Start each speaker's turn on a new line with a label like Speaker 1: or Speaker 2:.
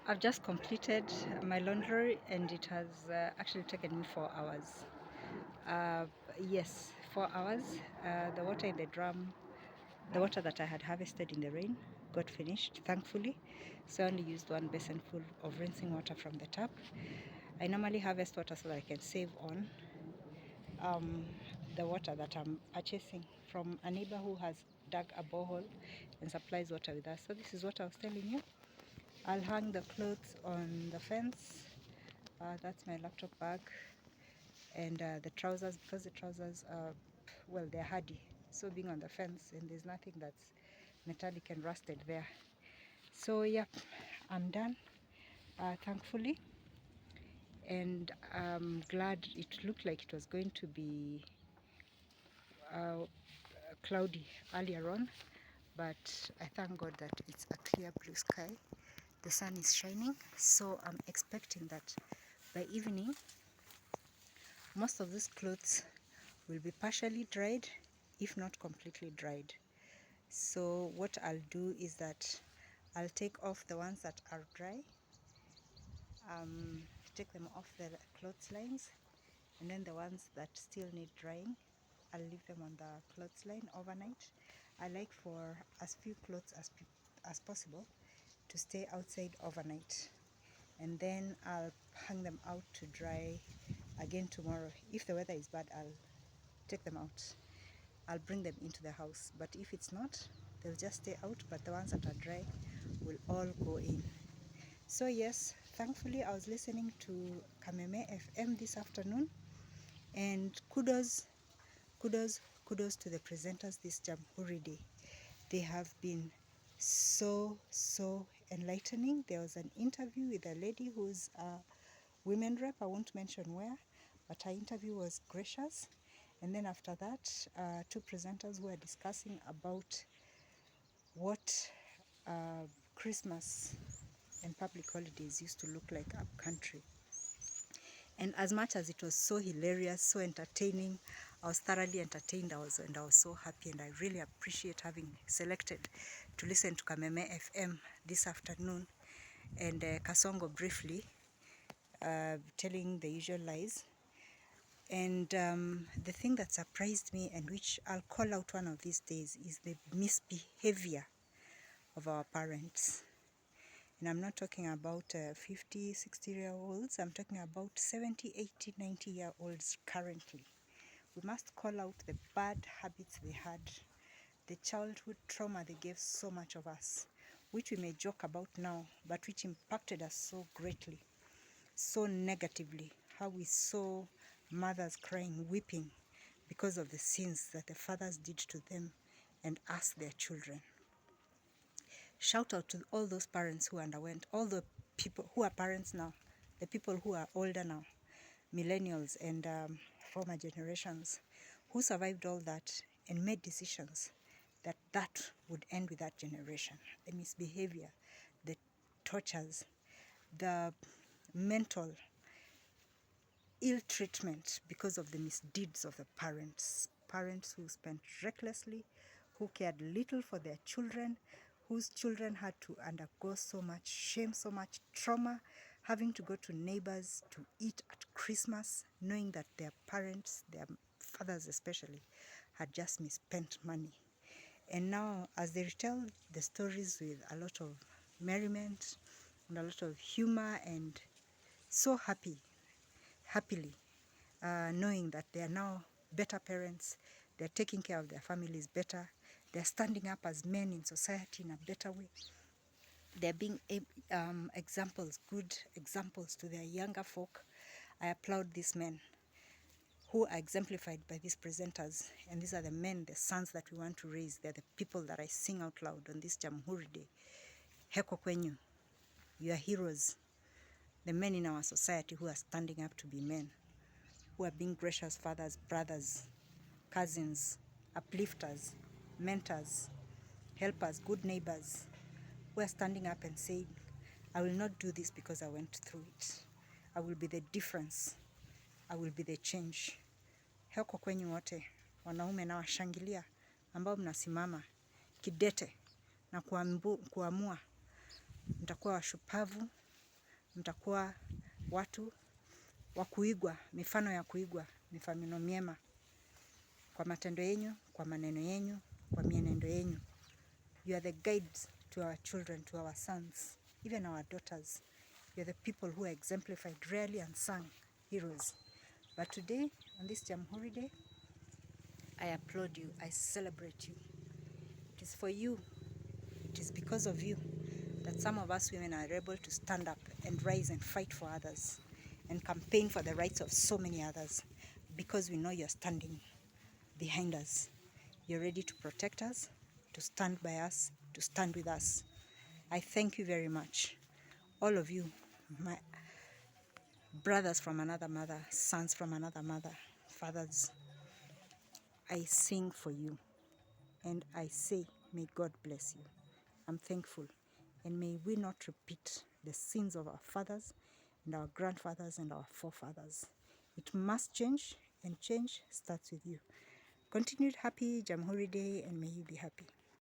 Speaker 1: I've just completed my laundry and it has actually taken me 4 hours. Uh, yes, 4 hours. The water in the drum, the water that I had harvested in the rain got finished, thankfully. So I only used one basin full of rinsing water from the tap. I normally harvest water so that I can save on um, the water that I'm purchasing from a neighbor who has dug a borehole and supplies water with us. So this is what I was telling you. I'll hang the clothes on the fence. That's my laptop bag, and the trousers, because the trousers are, well, they're hardy. So being on the fence and there's nothing that's metallic and rusted there. So yeah, I'm done, thankfully, and I'm glad. It looked like it was going to be cloudy earlier on, but I thank God that it's a clear blue sky. The sun is shining, so I'm expecting that by evening most of these clothes will be partially dried, if not completely dried. So what I'll do is that I'll take off the ones that are dry, take them off the clotheslines, and then the ones that still need drying, I'll leave them on the clothesline overnight. I like for as few clothes as possible to stay outside overnight, and then I'll hang them out to dry again tomorrow. If the weather is bad, I'll take them out. I'll bring them into the house, but if it's not, they'll just stay out, but the ones that are dry will all go in. So yes, thankfully I was listening to Kameme FM this afternoon, and kudos to the presenters this Jamhuri Day. They have been so enlightening. There was an interview with a lady who's a women rep, I won't mention where, but her interview was gracious. And then after that, two presenters were discussing about what Christmas and public holidays used to look like up country. And as much as it was so hilarious, so entertaining, I was thoroughly entertained. I was so happy, and I really appreciate having selected to listen to Kameme FM this afternoon. And Kasongo briefly telling the usual lies. And the thing that surprised me, and which I'll call out one of these days, is the misbehavior of our parents. And I'm not talking about 50, 60-year-olds. I'm talking about 70, 80, 90-year-olds currently. We must call out the bad habits they had, the childhood trauma they gave so much of us, which we may joke about now, but which impacted us so greatly, so negatively. How we saw mothers crying, weeping because of the sins that the fathers did to them and us, their children. Shout out to all those parents who underwent, all the people who are parents now, the people who are older now, millennials and former generations, who survived all that and made decisions that would end with that generation. The misbehavior, the tortures, the mental ill treatment because of the misdeeds of the parents. Parents who spent recklessly, who cared little for their children, whose children had to undergo so much shame, so much trauma, having to go to neighbors to eat at Christmas, knowing that their parents, their fathers especially, had just misspent money. And now, as they retell the stories with a lot of merriment and a lot of humor and so happily, knowing that they are now better parents, they're taking care of their families better, they're standing up as men in society in a better way. They're being examples, good examples to their younger folk. I applaud these men who are exemplified by these presenters, and these are the men, the sons that we want to raise. They're the people that I sing out loud on this Jamhuri Day. Heko kwenyu, you are heroes. The men in our society who are standing up to be men, who are being gracious fathers, brothers, cousins, uplifters, mentors, helpers, good neighbors, who are standing up and saying, I will not do this because I went through it. I will be the difference. I will be the change. Heko kwenyu wote, wanaume na washangilia, ambao mnasimama kidete na kuamua mtakuwa washupavu mtakuwa watu wa kuigwa, mifano ya kuigwa, mifano miema kwa matendo yenyu, kwa maneno yenyu, kwa mienendo yenyu. You are the guides to our children, to our sons, even our daughters. You are the people who are exemplified, rarely unsung heroes. But today, on this Jamhuri Day, I applaud you, I celebrate you. It is for you, it is because of you that some of us women are able to stand up and rise and fight for others and campaign for the rights of so many others, because we know you're standing behind us. You're ready to protect us, to stand by us, to stand with us. I thank you very much. All of you, my brothers from another mother, sons from another mother, fathers, I sing for you and I say, may God bless you. I'm thankful, and may we not repeat the sins of our fathers and our grandfathers and our forefathers. It must change, and change starts with you. Continued happy Jamhuri Day, and may you be happy.